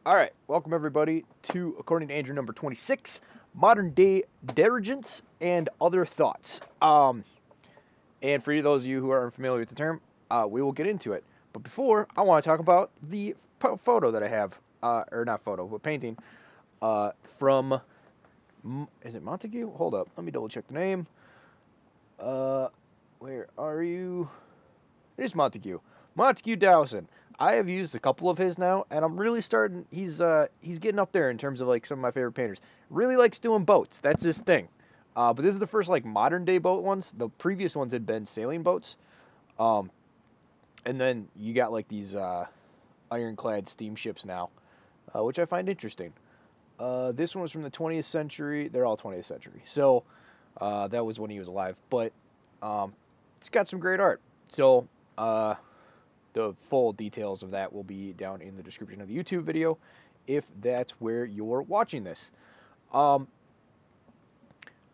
All right, welcome everybody to, according to Andrew, number 26, modern day derogence and other thoughts. And for those of you who are unfamiliar with the term, we will get into it. But before, I want to talk about the photo that I have, or not photo, but painting, from, is it Monague? Hold up, let me double check the name. Where are you? It is Monague. Monague Dawson. I have used a couple of his now, and I'm really starting. He's getting up there in terms of like some of my favorite painters. Really likes doing boats. That's his thing. But this is the first like modern day boat ones. The previous ones had been sailing boats. Um, and then you got like these ironclad steamships now, which I find interesting. This one was from the 20th century. They're all 20th century. So that was when he was alive. But it's got some great art. So the full details of that will be down in the description of the YouTube video if that's where you're watching this. All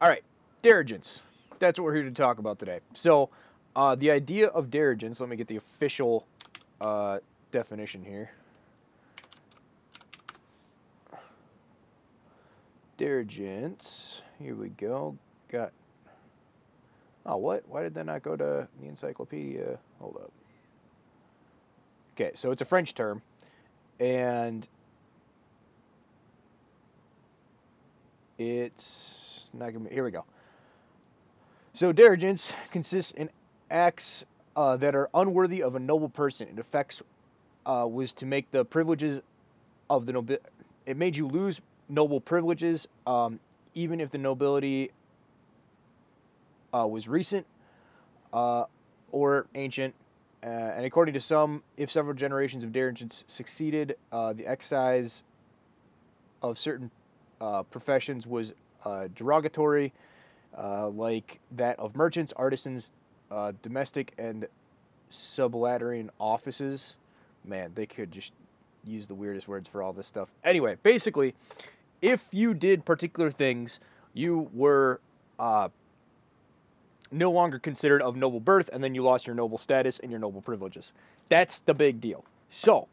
right, derogence. That's what we're here to talk about today. So the idea of derogence, let me get the official definition here. Derogence, here we go. Oh, what? Why did that not go to the encyclopedia? Hold up. Okay, so it's a French term, and it's not gonna be, here we go. So derogence consists in acts that are unworthy of a noble person. It affects was to make the privileges of the nobility. It made you lose noble privileges, even if the nobility was recent or ancient. And according to some, if several generations of derogence succeeded, the excise of certain professions was derogatory, like that of merchants, artisans, domestic and sublaterine offices. Man, they could just use the weirdest words for all this stuff. Anyway, basically, if you did particular things, you were no longer considered of noble birth, and then you lost your noble status and your noble privileges. That's the big deal. So,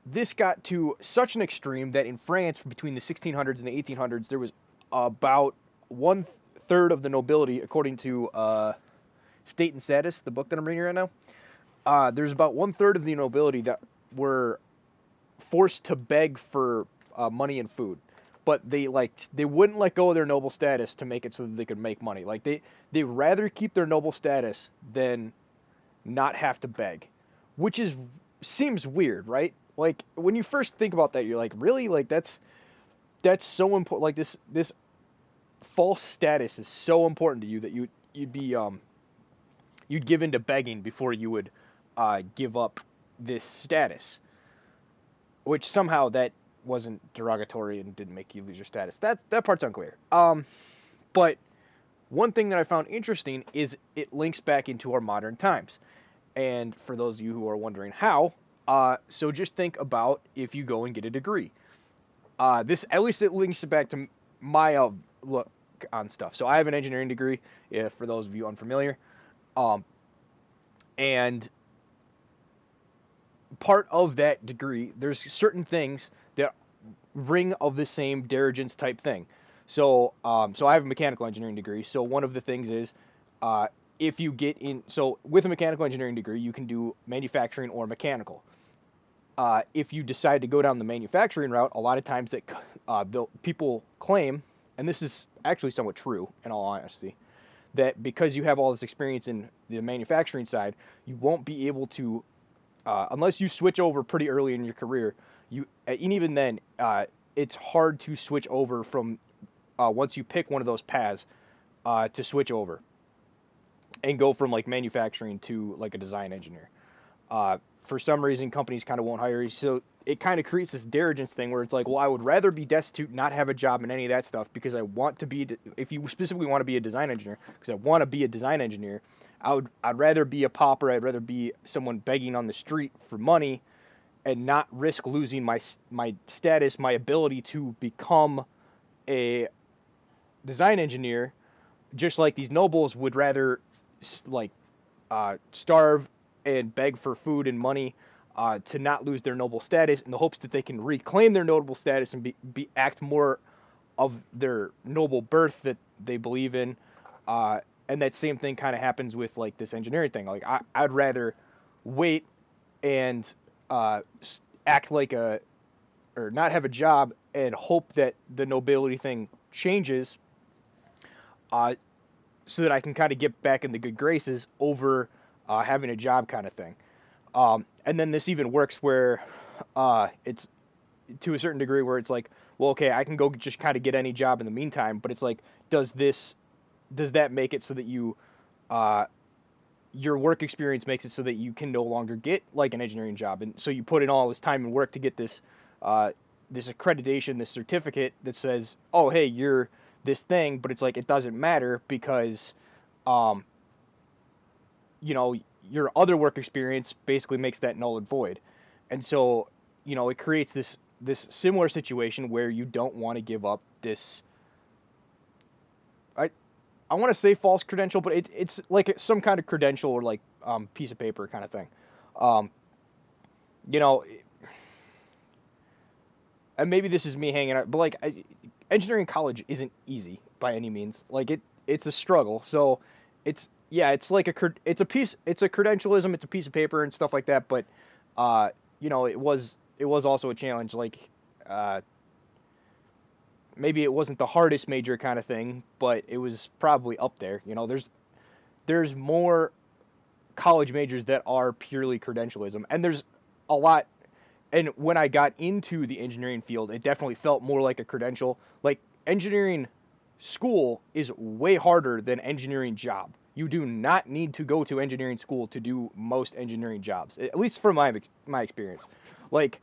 this got to such an extreme that in France, between the 1600s and the 1800s, there was about 1/3 of the nobility, according to State and Status, the book that I'm reading right now. There's about 1/3 of the nobility that were forced to beg for money and food, but they wouldn't let go of their noble status to make it so that they could make money. Like they rather keep their noble status than not have to beg, which seems weird, right? Like when you first think about that, you're like, really? Like that's so important. Like this false status is so important to you that you'd give into begging before you would give up this status, which somehow that wasn't derogatory and didn't make you lose your status. That part's unclear. But one thing that I found interesting is it links back into our modern times. And for those of you who are wondering how, so just think about if you go and get a degree. This, at least it links it back to my look on stuff. So I have an engineering degree, if for those of you unfamiliar. And part of that degree, there's certain things that ring of the same derogence type thing. So, so I have a mechanical engineering degree. So one of the things is, if you get in, so with a mechanical engineering degree, you can do manufacturing or mechanical. If you decide to go down the manufacturing route, a lot of times that the people claim, and this is actually somewhat true in all honesty, that because you have all this experience in the manufacturing side, you won't be able to, unless you switch over pretty early in your career, and even then, it's hard to switch over from once you pick one of those paths to switch over and go from like manufacturing to like a design engineer. For some reason, companies kind of won't hire you, so it kind of creates this derogence thing where it's like, well, I would rather be destitute, not have a job in any of that stuff, because I want to be. If you specifically want to be a design engineer, because I want to be a design engineer, I'd rather be a pauper. I'd rather be someone begging on the street for money, and not risk losing my status, my ability to become a design engineer, just like these nobles would rather like starve and beg for food and money to not lose their noble status in the hopes that they can reclaim their noble status and act more of their noble birth that they believe in. And that same thing kind of happens with like this engineering thing. Like I'd rather wait and act like a or not have a job and hope that the nobility thing changes, uh, so that I can kind of get back in the good graces over having a job kind of thing. And then this even works where it's to a certain degree where it's like, well, okay, I can go just kind of get any job in the meantime, but it's like, does that make it so that uh, your work experience makes it so that you can no longer get like an engineering job, and so you put in all this time and work to get uh, this accreditation, this certificate that says, oh, hey, you're this thing, but it's like it doesn't matter because, um, you know, your other work experience basically makes that null and void, and so it creates this similar situation where you don't want to give up this. I I want to say false credential, but it's like some kind of credential or like piece of paper kind of thing. Um, you know, and maybe this is me hanging out, but like engineering college isn't easy by any means. Like it's a struggle. So it's like it's a credentialism, it's a piece of paper and stuff like that. But it was also a challenge. Like uh, maybe it wasn't the hardest major kind of thing, but it was probably up there. There's more college majors that are purely credentialism, and there's a lot. And when I got into the engineering field, it definitely felt more like a credential. Like engineering school is way harder than engineering job. You do not need to go to engineering school to do most engineering jobs, at least from my experience. Like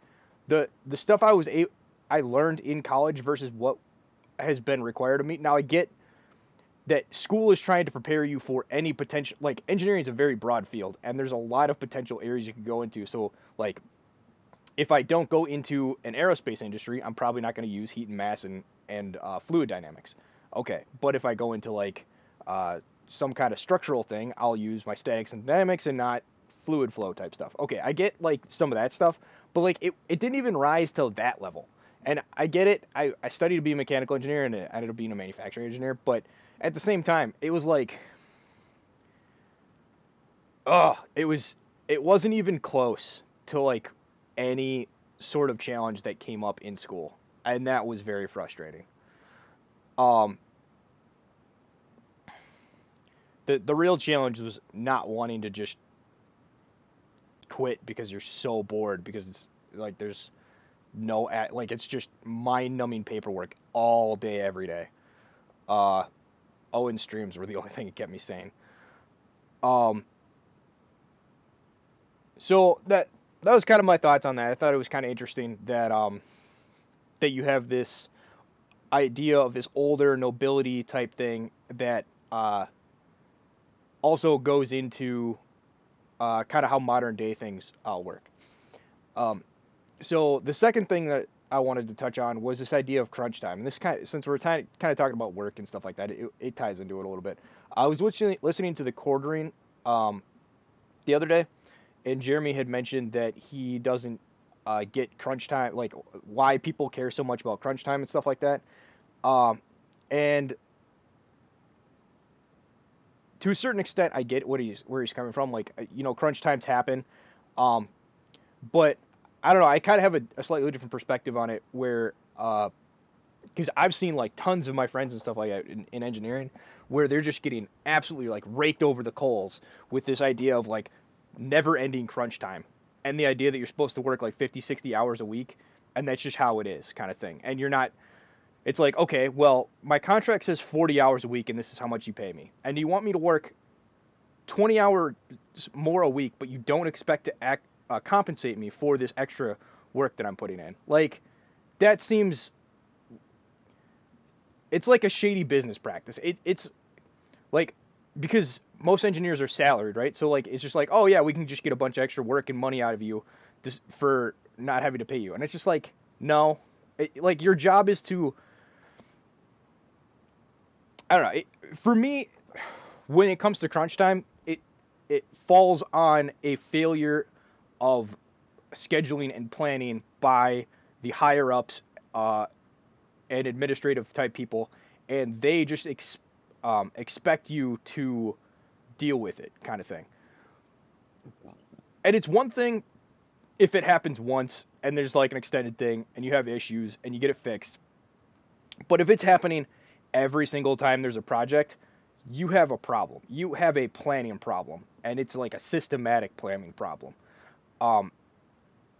the stuff I learned in college versus what has been required of me. Now I get that school is trying to prepare you for any potential. Like engineering is a very broad field, and there's a lot of potential areas you can go into. So like if I don't go into an aerospace industry, I'm probably not going to use heat and mass and fluid dynamics. Okay, but if I go into like some kind of structural thing, I'll use my statics and dynamics and not fluid flow type stuff. Okay, I get like some of that stuff, but like it didn't even rise to that level. And I get it. I studied to be a mechanical engineer and I ended up being a manufacturing engineer, but at the same time, it was like, it wasn't even close to like any sort of challenge that came up in school, and that was very frustrating. Um, the real challenge was not wanting to just quit because you're so bored because it's like there's like it's just mind-numbing paperwork all day every day. Uh, Owen streams were the only thing that kept me sane. Um, so that was kind of my thoughts on that. I thought it was kind of interesting that you have this idea of this older nobility type thing that also goes into kind of how modern day things work. Um, so the second thing that I wanted to touch on was this idea of crunch time, and this since we're kind of talking about work and stuff like that, it ties into it a little bit. I was listening to the quartering um, the other day, and Jeremy had mentioned that he doesn't get crunch time, like why people care so much about crunch time and stuff like that. Um, and to a certain extent, I get where he's coming from. Like, crunch times happen, um, but I don't know. I kind of have a slightly different perspective on it, where because I've seen like tons of my friends and stuff like that in engineering, where they're just getting absolutely like raked over the coals with this idea of like never-ending crunch time, and the idea that you're supposed to work like 50, 60 hours a week, and that's just how it is, kind of thing. And you're not. It's like, okay, well, my contract says 40 hours a week, and this is how much you pay me. And you want me to work 20 hours more a week, but you don't expect to compensate me for this extra work that I'm putting in. Like, that seems, it's like a shady business practice. It's like, because most engineers are salaried, right? So like, it's just like, oh yeah, we can just get a bunch of extra work and money out of you just for not having to pay you. And it's just like, no, like your job is to, I don't know. For me, when it comes to crunch time, it falls on a failure of scheduling and planning by the higher ups and administrative type people, and they just expect you to deal with it, kind of thing. And it's one thing if it happens once and there's like an extended thing and you have issues and you get it fixed. But if it's happening every single time there's a project, you have a problem. You have a planning problem, and it's like a systematic planning problem. Um,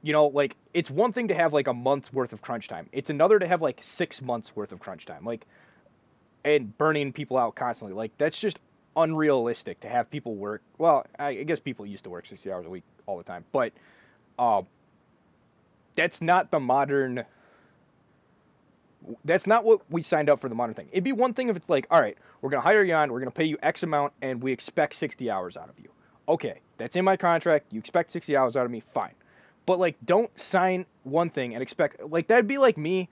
like it's one thing to have like a month's worth of crunch time. It's another to have like 6 months worth of crunch time. Like, and burning people out constantly. Like that's just unrealistic to have people work. Well, I guess people used to work 60 hours a week all the time, but uh, that's not the modern. That's not what we signed up for the modern thing. It'd be one thing if it's like, all right, we're gonna hire you on, we're gonna pay you X amount, and we expect 60 hours out of you. Okay, that's in my contract. You expect 60 hours out of me, fine. But like, don't sign one thing and expect like that'd be like me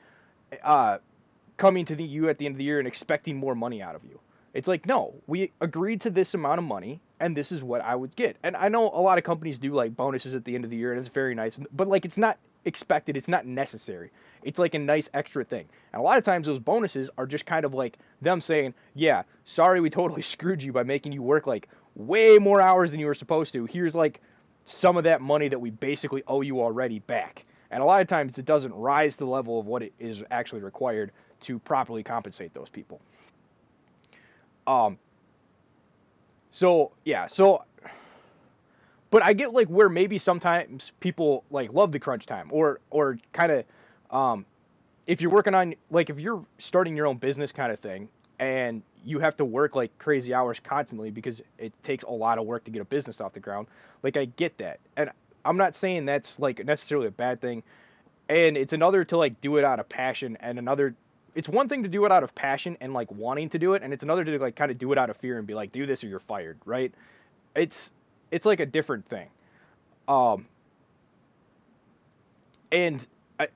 coming to you at the end of the year and expecting more money out of you. It's like, no, we agreed to this amount of money, and this is what I would get. And I know a lot of companies do like bonuses at the end of the year, and it's very nice, but like it's not expected, it's not necessary. It's like a nice extra thing. And a lot of times those bonuses are just kind of like them saying, yeah, sorry we totally screwed you by making you work like way more hours than you were supposed to. Here's like some of that money that we basically owe you already back. And a lot of times it doesn't rise to the level of what it is actually required to properly compensate those people. Um, so yeah, so but I get like where maybe sometimes people like love the crunch time or kind of if you're working on like if you're starting your own business kind of thing and you have to work like crazy hours constantly because it takes a lot of work to get a business off the ground. Like I get that. And I'm not saying that's like necessarily a bad thing. And it's another to like do it out of passion and another it's one thing to do it out of passion and like wanting to do it and it's another to like kind of do it out of fear and be like do this or you're fired, right? It's it's like a different thing. Um and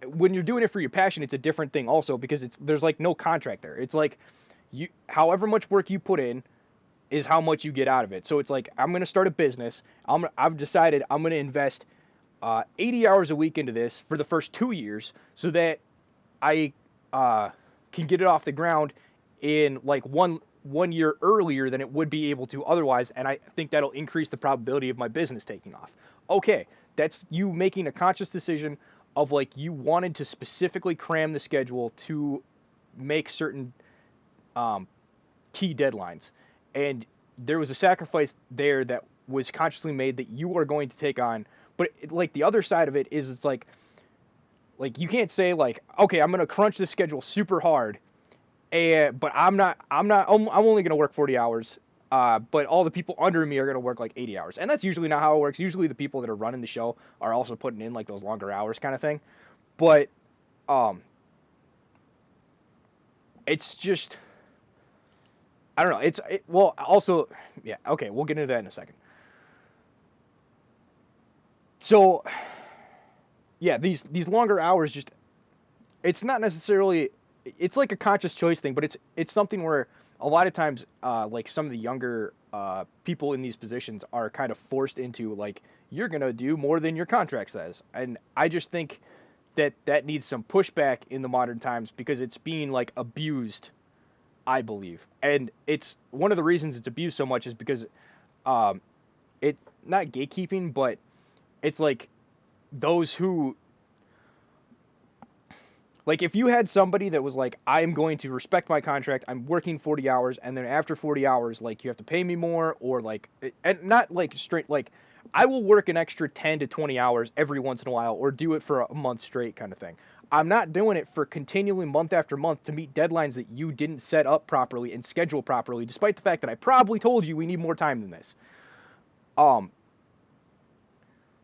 when you're doing it for your passion, it's a different thing also because it's there's like no contract there. It's like you however much work you put in is how much you get out of it. So it's like I'm gonna start a business. I've decided I'm gonna invest 80 hours a week into this for the first 2 years so that I can get it off the ground in like one year earlier than it would be able to otherwise, and I think that'll increase the probability of my business taking off. Okay, that's you making a conscious decision of like you wanted to specifically cram the schedule to make certain um, key deadlines, and there was a sacrifice there that was consciously made that you are going to take on. But like the other side of it is, it's like you can't say like, okay, I'm gonna crunch the schedule super hard, and but I'm only gonna work 40 hours. But all the people under me are gonna work like 80 hours, and that's usually not how it works. Usually the people that are running the show are also putting in like those longer hours kind of thing. But um, it's just I don't know. Well also yeah okay we'll get into that in a second. So yeah, these longer hours just it's not necessarily it's like a conscious choice thing, but it's something where a lot of times like some of the younger people in these positions are kind of forced into like you're gonna do more than your contract says, and I just think that needs some pushback in the modern times because it's being like abused, I believe, and it's one of the reasons it's abused so much is because um, it not gatekeeping, but it's like those who like if you had somebody that was like I'm going to respect my contract, I'm working 40 hours and then after 40 hours like you have to pay me more or like and not like straight like I will work an extra 10 to 20 hours every once in a while or do it for a month straight kind of thing. I'm not doing it for continually month after month to meet deadlines that you didn't set up properly and schedule properly despite the fact that I probably told you we need more time than this. Um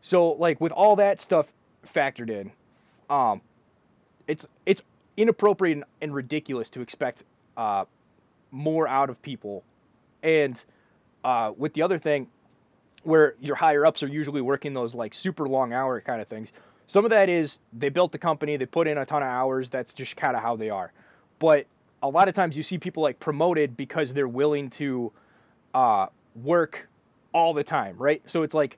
so like with all that stuff factored in, um it's inappropriate and ridiculous to expect uh, more out of people. And with the other thing, where your higher ups are usually working those like super long hour kind of things, some of that is they built the company, they put in a ton of hours. That's just kind of how they are. But a lot of times you see people like promoted because they're willing to work all the time, right? So it's like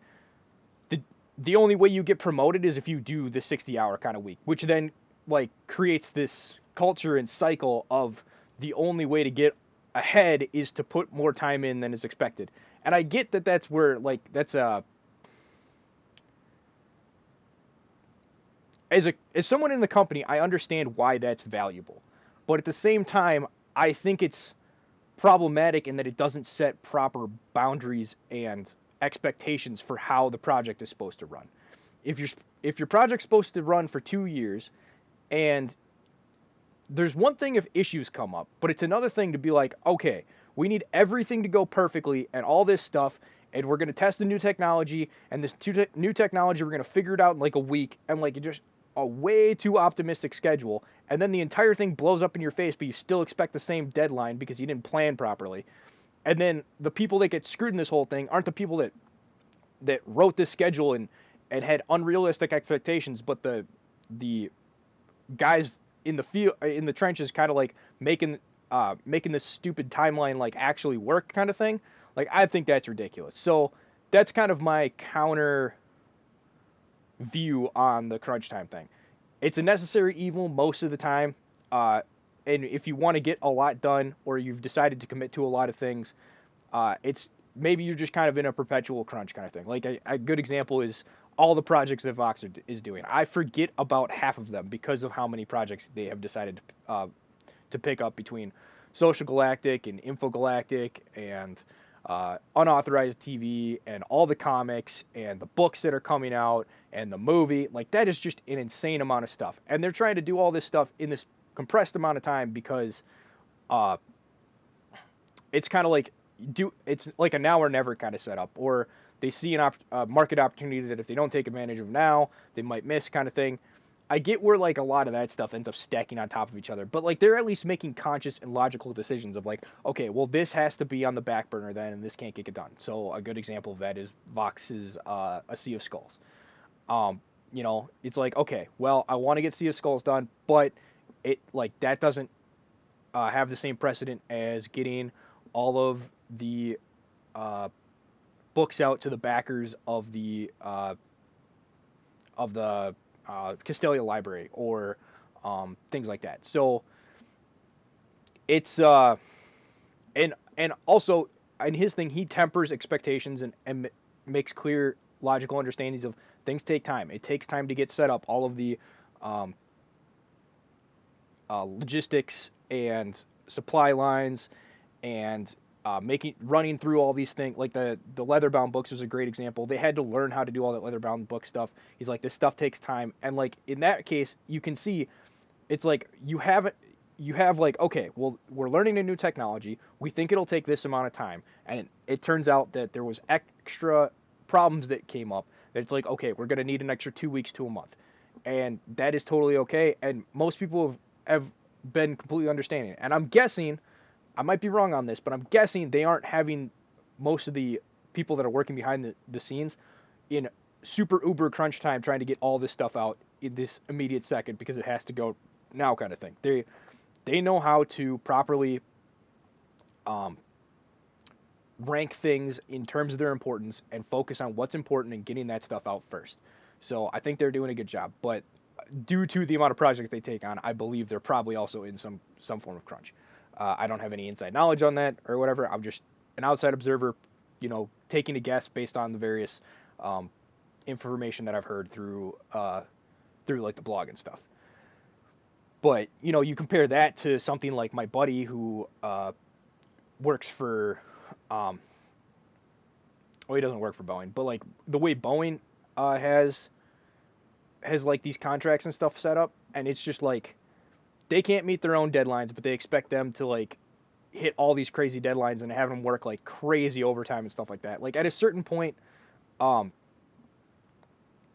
the only way you get promoted is if you do the 60-hour kind of week, which then like creates this culture and cycle of the only way to get ahead is to put more time in than is expected. And I get that that's where like that's as someone in the company, I understand why that's valuable. But at the same time, I think it's problematic in that it doesn't set proper boundaries and expectations for how the project is supposed to run. If your if your project's supposed to run for 2 years, and there's one thing if issues come up, but it's another thing to be like, okay, we need everything to go perfectly and all this stuff, and we're going to test the new technology, and this new technology, we're going to figure it out in like a week, and like just a way too optimistic schedule, and then the entire thing blows up in your face, but you still expect the same deadline because you didn't plan properly. And then the people that get screwed in this whole thing aren't the people that wrote this schedule and had unrealistic expectations, but the guys in the field in the trenches kind of like making this stupid timeline like actually work kind of thing. Like I think that's ridiculous. So that's kind of my counter view on the crunch time thing. It's a necessary evil most of the time. And if you want to get a lot done or you've decided to commit to a lot of things, it's maybe you're just kind of in a perpetual crunch kind of thing. Like a good example is all the projects that Vox is doing. I forget about half of them because of how many projects they have decided to pick up between Social Galactic and Infogalactic and unauthorized TV and all the comics and the books that are coming out and the movie. Like that is just an insane amount of stuff. And they're trying to do all this stuff in this compressed amount of time because uh, it's kind of like it's like a now or never kind of setup, or they see an market opportunity that if they don't take advantage of now, they might miss kind of thing. I get where like a lot of that stuff ends up stacking on top of each other, but like they're at least making conscious and logical decisions of like, okay, well this has to be on the back burner then, and this can't get done. So a good example of that is Vox's A Sea of Skulls. It's like, okay, well I want to get Sea of Skulls done, but it like that doesn't have the same precedent as getting all of the uh, books out to the backers of the Castelia Library or things like that. So it's and also in his thing he tempers expectations and makes clear logical understandings of things take time. It takes time to get set up. All of the um, logistics and supply lines and running through all these things like the leatherbound books was a great example. They had to learn how to do all that leatherbound book stuff. He's like, this stuff takes time, and like in that case you can see it's like you have like, okay, well we're learning a new technology, we think it'll take this amount of time, and it turns out that there was extra problems that came up that it's like, okay, we're going to need an extra 2 weeks to a month, and that is totally okay, and most people have been completely understanding. And I'm guessing, I might be wrong on this, but I'm guessing they aren't having most of the people that are working behind the scenes in super uber crunch time trying to get all this stuff out in this immediate second because it has to go now kind of thing. They know how to properly um, rank things in terms of their importance and focus on what's important and getting that stuff out first. So I think they're doing a good job. But due to the amount of projects they take on, I believe they're probably also in some form of crunch. I don't have any inside knowledge on that or whatever. I'm just an outside observer, taking a guess based on the various information that I've heard through like the blog and stuff. But you compare that to something like my buddy who works for, well, he doesn't work for Boeing, but like the way Boeing has like these contracts and stuff set up, and it's just like they can't meet their own deadlines, but they expect them to like hit all these crazy deadlines and have them work like crazy overtime and stuff like that. Like at a certain point, um,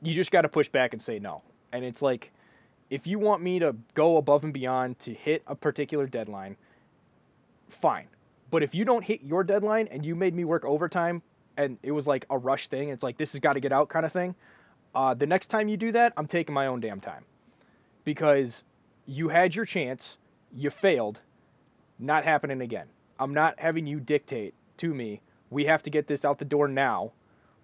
you just got to push back and say no. And it's like, if you want me to go above and beyond to hit a particular deadline, fine. But if you don't hit your deadline and you made me work overtime and it was like a rush thing, it's like this has got to get out kind of thing. The next time you do that, I'm taking my own damn time because you had your chance, you failed, not happening again. I'm not having you dictate to me, we have to get this out the door now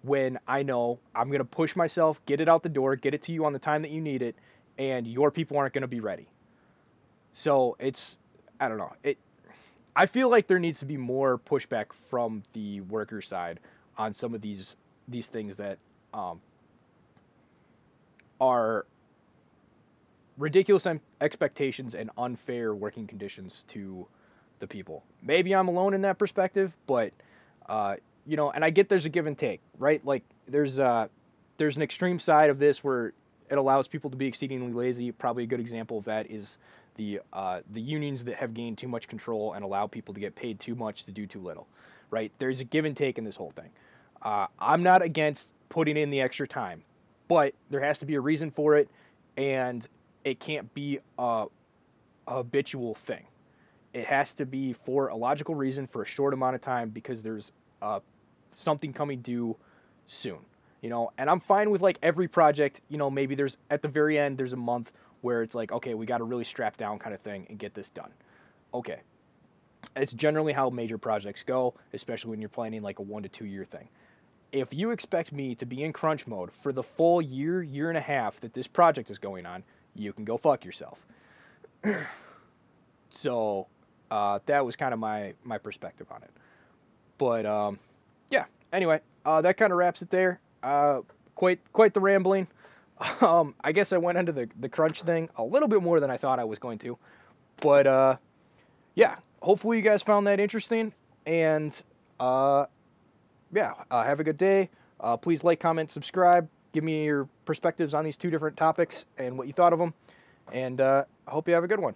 when I know I'm going to push myself, get it out the door, get it to you on the time that you need it, and your people aren't going to be ready. So it's, I don't know. I feel like there needs to be more pushback from the worker side on some of these things that um, are ridiculous expectations and unfair working conditions to the people. Maybe I'm alone in that perspective, but uh, and I get there's a give and take, right? Like there's an extreme side of this where it allows people to be exceedingly lazy. Probably a good example of that is the unions that have gained too much control and allow people to get paid too much to do too little, right? There's a give and take in this whole thing. I'm not against putting in the extra time, but there has to be a reason for it, and it can't be a habitual thing. It has to be for a logical reason for a short amount of time because there's something coming due soon. And I'm fine with like every project, maybe there's at the very end there's a month where it's like, okay, we got to really strap down kind of thing and get this done. Okay. It's generally how major projects go, especially when you're planning like a 1 to 2 year thing. If you expect me to be in crunch mode for the full year and a half that this project is going on, you can go fuck yourself. So that was kind of my perspective on it. But yeah. Anyway, that kind of wraps it there. Quite the rambling. I guess I went into the crunch thing a little bit more than I thought I was going to. But yeah. Hopefully you guys found that interesting. And yeah. Have a good day. Please like, comment, subscribe. Give me your perspectives on these two different topics and what you thought of them. And I hope you have a good one.